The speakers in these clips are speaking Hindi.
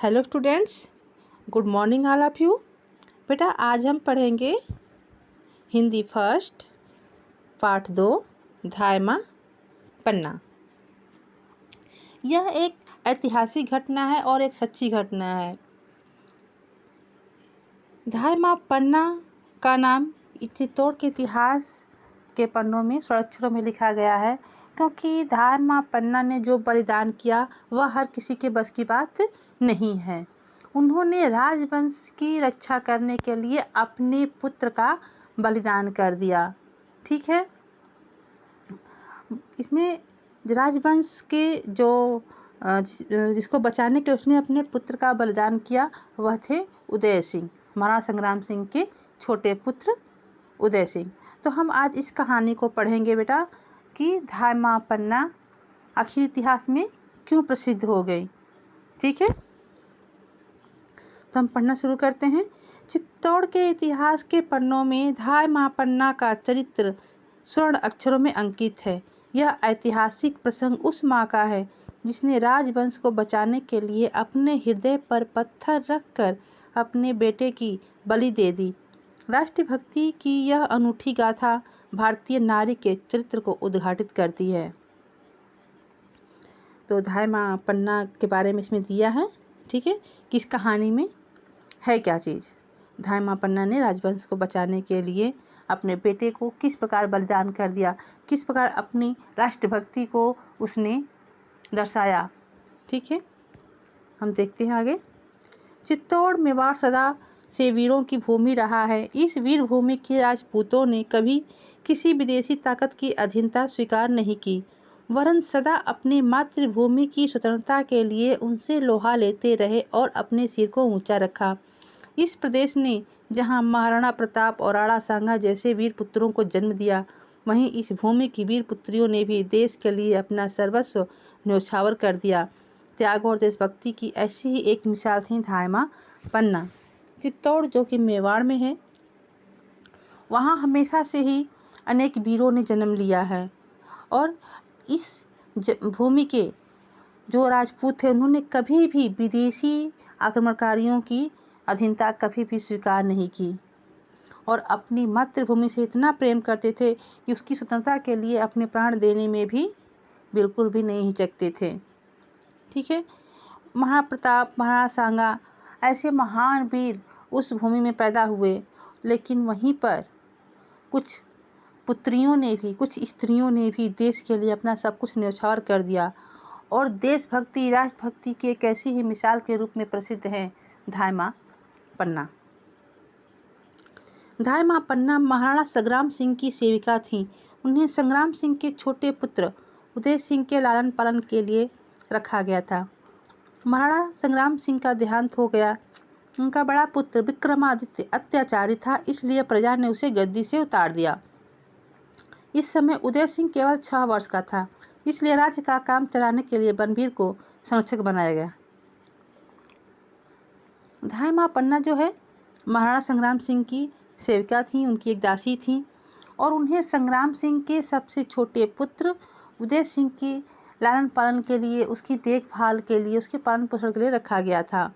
Hello students, good morning all of you. बेटा आज हम पढ़ेंगे हिंदी फर्स्ट पार्ट 2 धायमा पन्ना। यह एक ऐतिहासिक घटना है और एक सच्ची घटना है। धायमा पन्ना का नाम चित्तौड़ के इतिहास के पन्नों में स्वराक्षरों में लिखा गया है, क्योंकि धायमा पन्ना ने जो बलिदान किया वह हर किसी के बस की बात नहीं है। उन्होंने राजवंश की रक्षा करने के लिए अपने पुत्र का बलिदान कर दिया। ठीक है, इसमें राजवंश के जो जिसको बचाने के उसने अपने पुत्र का बलिदान किया वह थे उदय सिंह, महाराणा संग्राम सिंह के छोटे पुत्र उदय सिंह। तो हम आज इस कहानी को पढ़ेंगे बेटा कि धायमा पन्ना आखिर इतिहास में क्यों प्रसिद्ध हो गई। ठीक है, तो हम पढ़ना शुरू करते हैं। चित्तौड़ के इतिहास के पन्नों में धायमा पन्ना का चरित्र स्वर्ण अक्षरों में अंकित है। यह ऐतिहासिक प्रसंग उस माँ का है जिसने राजवंश को बचाने के लिए अपने हृदय पर पत्थर रखकर अपने बेटे की बलि दे दी। राष्ट्रभक्ति की यह अनूठी गाथा भारतीय नारी के चरित्र को उद्घाटित करती है। तो धायमा पन्ना के बारे में इसमें दिया है, ठीक है, कि इस कहानी में है क्या चीज़। धायमा पन्ना ने राजवंश को बचाने के लिए अपने बेटे को किस प्रकार बलिदान कर दिया, किस प्रकार अपनी राष्ट्रभक्ति को उसने दर्शाया। ठीक है, हम देखते हैं आगे। चित्तौड़ मेवाड़ सदा से वीरों की भूमि रहा है। इस वीर भूमि के राजपूतों ने कभी किसी विदेशी ताकत की अधीनता स्वीकार नहीं की, वरन सदा अपनी मातृभूमि की स्वतंत्रता के लिए उनसे लोहा लेते रहे और अपने सिर को ऊंचा रखा। इस प्रदेश ने जहां महाराणा प्रताप और राणा सांगा जैसे वीर पुत्रों को जन्म दिया, वहीं इस भूमि की वीर पुत्रियों ने भी देश के लिए अपना सर्वस्व न्यौछावर कर दिया। त्याग और देशभक्ति की ऐसी ही एक मिसाल थी धायमा पन्ना। चित्तौड़ जो कि मेवाड़ में है, वहाँ हमेशा से ही अनेक वीरों ने जन्म लिया है और इस भूमि के जो राजपूत थे उन्होंने कभी भी विदेशी आक्रमणकारियों की अधीनता कभी भी स्वीकार नहीं की और अपनी मातृभूमि से इतना प्रेम करते थे कि उसकी स्वतंत्रता के लिए अपने प्राण देने में भी बिल्कुल भी नहीं हिचकते थे। ठीक है, महाराणा प्रताप, महाराणा सांगा ऐसे महान वीर उस भूमि में पैदा हुए, लेकिन वहीं पर कुछ पुत्रियों ने भी, कुछ स्त्रियों ने भी देश के लिए अपना सब कुछ न्यौछावर कर दिया और देशभक्ति, राष्ट्रभक्ति की एक ऐसी ही मिसाल के रूप में प्रसिद्ध है धायमा पन्ना। धायमा पन्ना महाराणा संग्राम सिंह की सेविका थीं। उन्हें संग्राम सिंह के छोटे पुत्र उदय सिंह के लालन पालन के लिए रखा गया था। महाराणा संग्राम सिंह का देहांत हो गया। उनका बड़ा पुत्र विक्रमादित्य अत्याचारी था, इसलिए प्रजा ने उसे गद्दी से उतार दिया। इस समय उदय सिंह केवल 6 वर्ष का था, इसलिए राज्य का काम चलाने के लिए बनबीर को संरक्षक बनाया गया। धायमा पन्ना जो है महाराणा संग्राम सिंह की सेविका थी, उनकी एक दासी थी और उन्हें संग्राम सिंह के सबसे छोटे पुत्र उदय सिंह की लालन पालन के लिए, उसकी देखभाल के लिए, उसके पालन पोषण के लिए रखा गया था।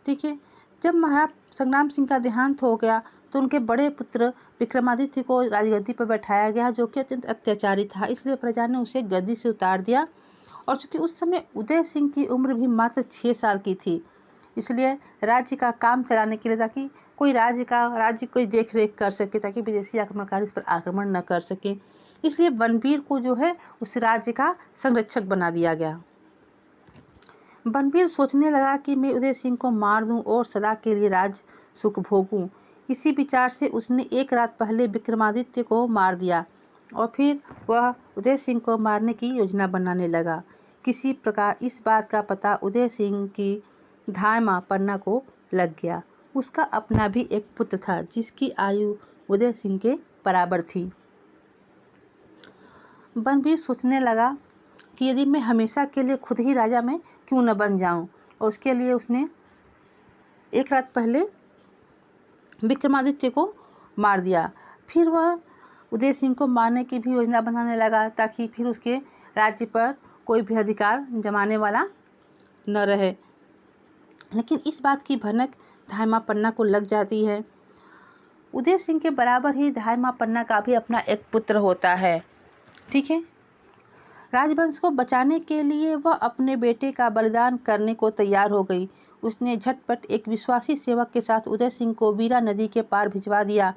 ठीक है, जब महाराणा संग्राम सिंह का देहांत हो गया तो उनके बड़े पुत्र विक्रमादित्य को राजगद्दी पर बैठाया गया, जो कि अत्यंत अत्याचारी था, इसलिए प्रजा ने उसे गद्दी से उतार दिया। और चूंकि उस समय उदय सिंह की उम्र भी मात्र 6 साल की थी, इसलिए राज्य का काम चलाने के लिए, ताकि कोई राज्य कोई देख रेख कर सके, ताकि विदेशी आक्रमणकारी उस पर आक्रमण न कर सके, इसलिए बनबीर को जो है उस राज्य का संरक्षक बना दिया गया। बनबीर सोचने लगा कि मैं उदय सिंह को मार दूं और सदा के लिए राज सुख भोगूं। इसी विचार से उसने एक रात पहले विक्रमादित्य को मार दिया और फिर वह उदय सिंह को मारने की योजना बनाने लगा। किसी प्रकार इस बात का पता उदय सिंह की धायमा पन्ना को लग गया। उसका अपना भी एक पुत्र था जिसकी आयु उदय सिंह के बराबर थी। बनबीर सोचने लगा कि यदि मैं हमेशा के लिए खुद ही राजा में क्यों न बन जाऊं, और उसके लिए उसने एक रात पहले विक्रमादित्य को मार दिया। फिर वह उदय सिंह को मारने की भी योजना बनाने लगा, ताकि फिर उसके राज्य पर कोई भी अधिकार जमाने वाला न रहे। लेकिन इस बात की भनक धायमा पन्ना को लग जाती है। उदय सिंह के बराबर ही धायमा पन्ना का भी अपना एक पुत्र होता है, ठीक है। राजवंश को बचाने के लिए वह अपने बेटे का बलिदान करने को तैयार हो गई। उसने झटपट एक विश्वासी सेवक के साथ उदय सिंह को वीरा नदी के पार भिजवा दिया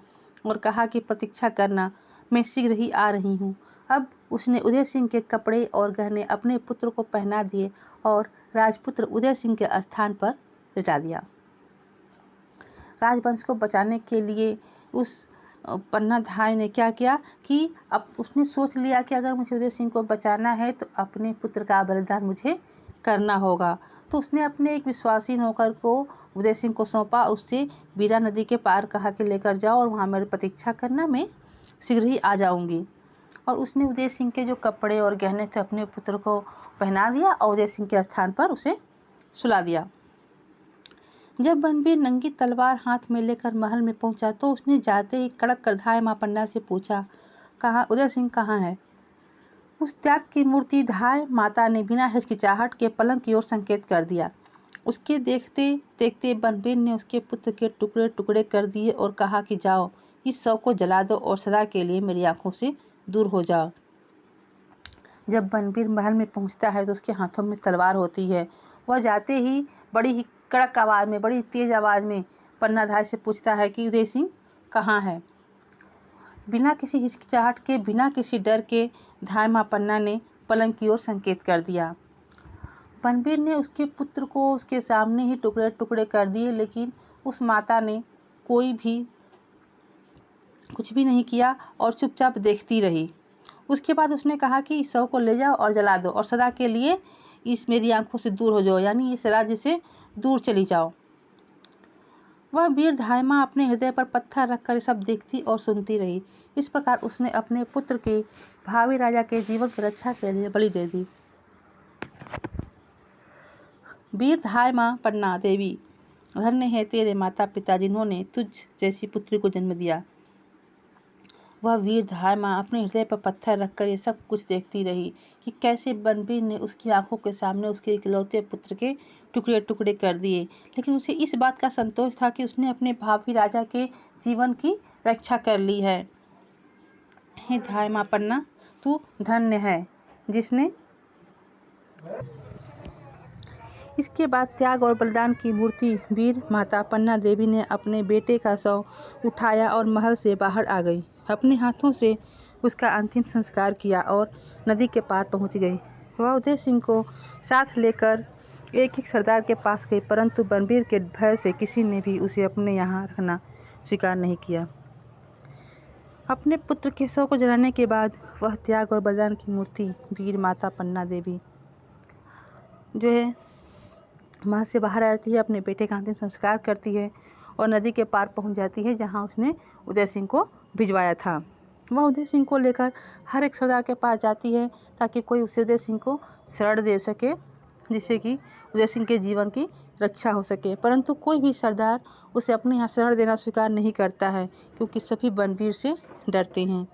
और कहा कि प्रतीक्षा करना, मैं शीघ्र ही आ रही हूँ। अब उसने उदय सिंह के कपड़े और गहने अपने पुत्र को पहना दिए और राजपुत्र उदय सिंह के स्थान पर लिटा दिया। राजवंश को बचाने के लिए उस पन्ना धाय ने क्या किया कि अब उसने सोच लिया कि अगर मुझे उदय सिंह को बचाना है तो अपने पुत्र का बलिदान मुझे करना होगा। तो उसने अपने एक विश्वासी नौकर को उदय सिंह को सौंपा और उससे वीरा नदी के पार कहा कि लेकर जाओ और वहाँ मेरी प्रतीक्षा करना, मैं शीघ्र ही आ जाऊँगी। और उसने उदय सिंह के जो कपड़े और गहने थे अपने पुत्र को पहना दिया और उदय सिंह के स्थान पर उसे सुला दिया। जब बनबीर नंगी तलवार हाथ में लेकर महल में पहुंचा तो उसने जाते ही कड़क कर धायमा पन्ना से पूछा, कहाँ उदय सिंह कहाँ है? उस त्याग की मूर्ति धाय माता ने बिना हिचकिचाहट के पलंग की ओर संकेत कर दिया। उसके देखते देखते बनबीर ने उसके पुत्र के टुकड़े टुकड़े कर दिए और कहा कि जाओ, इस शव को जला दो और सदा के लिए मेरी आंखों से दूर हो जाओ। जब बनबीर महल में पहुंचता है तो उसके हाथों में तलवार होती है। वह जाते ही बड़ी ही कड़क आवाज़ में, बड़ी तेज आवाज़ में पन्ना धाय से पूछता है कि उदय सिंह कहाँ है? बिना किसी हिचकिचाहट के, बिना किसी डर के धायमा पन्ना ने पलंग की ओर संकेत कर दिया। बनबीर ने उसके पुत्र को उसके सामने ही टुकड़े टुकड़े कर दिए, लेकिन उस माता ने कुछ भी नहीं किया और चुपचाप देखती रही। उसके बाद उसने कहा कि इस शव को ले जाओ और जला दो और सदा के लिए इस मेरी आंखों से दूर हो जाओ, यानी इस राज्य से दूर चली जाओ। वह वीर धायमा अपने हृदय पर पत्थर रखकर सब देखती और सुनती रही। इस प्रकार उसने अपने पुत्र के भावी राजा के जीवन की रक्षा के लिए बलि दे दी। वीर धायमा पन्ना देवी, धन्य है तेरे माता पिता जिन्होंने तुझ जैसी पुत्री को जन्म दिया। वह वीर धायमा अपने हृदय पर पत्थर रखकर ये सब कुछ देखती रही कि कैसे बनबीर ने उसकी आंखों के सामने उसके इकलौते पुत्र के टुकड़े टुकड़े कर दिए। लेकिन उसे इस बात का संतोष था कि उसने अपने भावी राजा के जीवन की रक्षा कर ली है। हे धायमा पन्ना, तू धन्य है जिसने। इसके बाद त्याग और बलिदान की मूर्ति वीर माता पन्ना देवी ने अपने बेटे का शव उठाया और महल से बाहर आ गई। अपने हाथों से उसका अंतिम संस्कार किया और नदी के पार पहुंच गई। वह उदय सिंह को साथ लेकर एक एक सरदार के पास गई, परंतु बनबीर के भय से किसी ने भी उसे अपने यहाँ रखना स्वीकार नहीं किया। अपने पुत्र के शव को जलाने के बाद वह त्याग और बलिदान की मूर्ति वीर माता पन्ना देवी जो है महल से बाहर आती है, अपने बेटे का अंतिम संस्कार करती है और नदी के पार पहुंच जाती है जहां उसने उदय सिंह को भिजवाया था। वह उदय सिंह को लेकर हर एक सरदार के पास जाती है ताकि कोई उसे उदय सिंह को शरण दे सके, जिससे कि उदय सिंह के जीवन की रक्षा हो सके। परंतु कोई भी सरदार उसे अपने यहाँ शरण देना स्वीकार नहीं करता है क्योंकि सभी बनबीर से डरते हैं।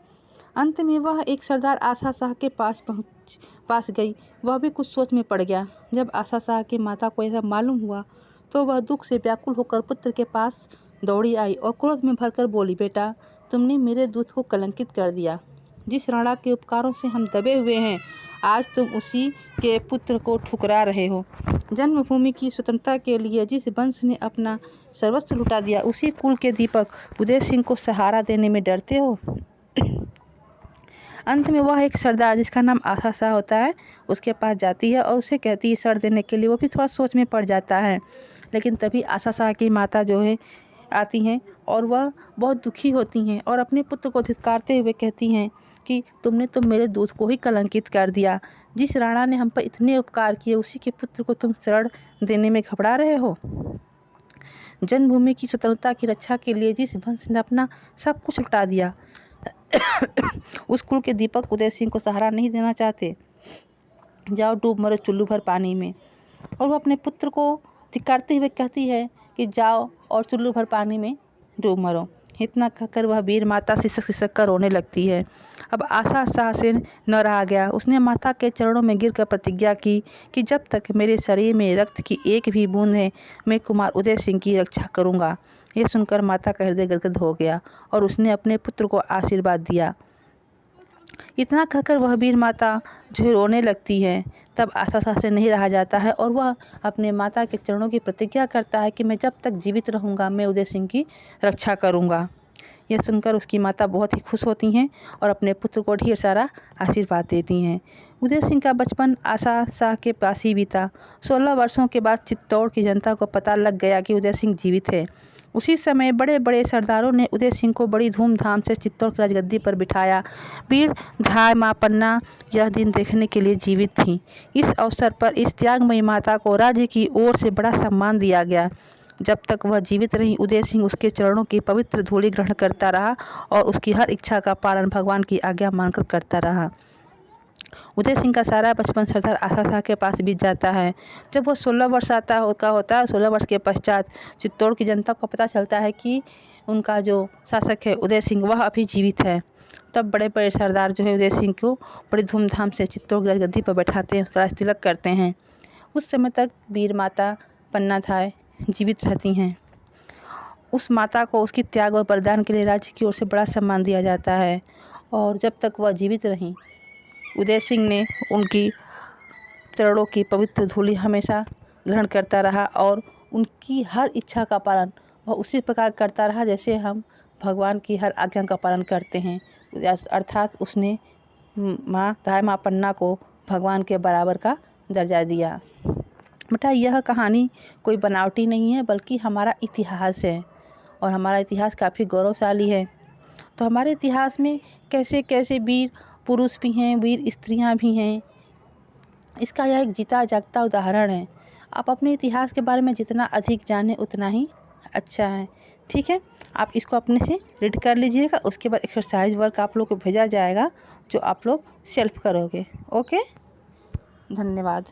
अंत में वह एक सरदार आशा शाह के पास गई। वह भी कुछ सोच में पड़ गया। जब आशा शाह की माता को ऐसा मालूम हुआ तो वह दुख से व्याकुल होकर पुत्र के पास दौड़ी आई और क्रोध में भरकर बोली, बेटा, तुमने मेरे दूध को कलंकित कर दिया। जिस राणा के उपकारों से हम दबे हुए हैं, आज तुम उसी के पुत्र को ठुकरा रहे हो। जन्मभूमि की स्वतंत्रता के लिए जिस वंश ने अपना सर्वस्व लुटा दिया, उसी कुल के दीपक उदय सिंह को सहारा देने में डरते हो। अंत में वह एक सरदार जिसका नाम आशा शाह होता है उसके पास जाती है और उसे कहती है शरण देने के लिए। वो भी थोड़ा सोच में पड़ जाता है, लेकिन तभी आशा शाह की माता जो है आती हैं और वह बहुत दुखी होती हैं और अपने पुत्र को धिक्कारते हुए कहती हैं कि तुमने तो मेरे दूध को ही कलंकित कर दिया। जिस राणा ने हम पर इतने उपकार किए, उसी के पुत्र को तुम शरण देने में घबरा रहे हो। जन्मभूमि की स्वतंत्रता की रक्षा के लिए जिस वंश ने अपना सब कुछ लुटा दिया, उस कुल के दीपक उदय सिंह को सहारा नहीं देना चाहते। जाओ, डूब मरो चुल्लू भर पानी में। और वो अपने पुत्र को धिक्कारते हुए कहती है कि जाओ और चुल्लू भर पानी में डूब मरो। इतना कहकर वह वीर माता सिसक सिसक कर रोने लगती है। अब आशा शाह से न रहा गया। उसने माता के चरणों में गिरकर प्रतिज्ञा की कि जब तक मेरे शरीर में रक्त की एक भी बूंद है, मैं कुमार उदय सिंह की रक्षा करूँगा। यह सुनकर माता का हृदय गदगद हो गया और उसने अपने पुत्र को आशीर्वाद दिया। इतना कहकर वह वीर माता जो है रोने लगती है। तब आशा शाह से नहीं रहा जाता है और वह अपने माता के चरणों की प्रतिज्ञा करता है कि मैं जब तक जीवित रहूँगा मैं उदय सिंह की रक्षा करूँगा। यह सुनकर उसकी माता बहुत ही खुश होती हैं और अपने पुत्र को ढेर सारा आशीर्वाद देती हैं। उदय सिंह का बचपन आशा शाह के पास ही बीता। 16 वर्षों के बाद चित्तौड़ की जनता को पता लग गया कि उदय सिंह जीवित है। उसी समय बड़े बड़े सरदारों ने उदय सिंह को बड़ी धूमधाम से चित्तौड़ की राजगद्दी पर बिठाया। वीर धाय माँ पन्ना यह दिन देखने के लिए जीवित थी। इस अवसर पर इस त्यागमयी माता को राज्य की ओर से बड़ा सम्मान दिया गया। जब तक वह जीवित रही उदय सिंह उसके चरणों की पवित्र धूलि ग्रहण करता रहा और उसकी हर इच्छा का पालन भगवान की आज्ञा मानकर करता रहा। उदय सिंह का सारा बचपन सरदार आशा शाह के पास बीत जाता है। जब वह 16 वर्ष होता है 16 वर्ष के पश्चात चित्तौड़ की जनता को पता चलता है कि उनका जो शासक है उदय सिंह वह अभी जीवित है। तब बड़े बड़े सरदार जो है उदय सिंह को बड़ी धूमधाम से चित्तौड़ की राजगद्दी पर बैठाते हैं, राज तिलक करते हैं। उस समय तक वीर माता पन्ना धाय जीवित रहती हैं। उस माता को उसकी त्याग और बलिदान के लिए राज्य की ओर से बड़ा सम्मान दिया जाता है और जब तक वह जीवित रहीं उदय सिंह ने उनकी चरणों की पवित्र धूलि हमेशा ग्रहण करता रहा और उनकी हर इच्छा का पालन वह उसी प्रकार करता रहा जैसे हम भगवान की हर आज्ञा का पालन करते हैं। अर्थात उसने धाय माँ पन्ना को भगवान के बराबर का दर्जा दिया। बेटा यह कहानी कोई बनावटी नहीं है बल्कि हमारा इतिहास है और हमारा इतिहास काफ़ी गौरवशाली है। तो हमारे इतिहास में कैसे कैसे वीर पुरुष भी हैं, वीर स्त्रियां भी हैं, इसका यह एक जीता जागता उदाहरण है। आप अपने इतिहास के बारे में जितना अधिक जानें उतना ही अच्छा है। ठीक है, आप इसको अपने से रीड कर लीजिएगा। उसके बाद एक्सरसाइज वर्क आप लोग को भेजा जाएगा जो आप लोग सेल्फ करोगे। ओके, धन्यवाद।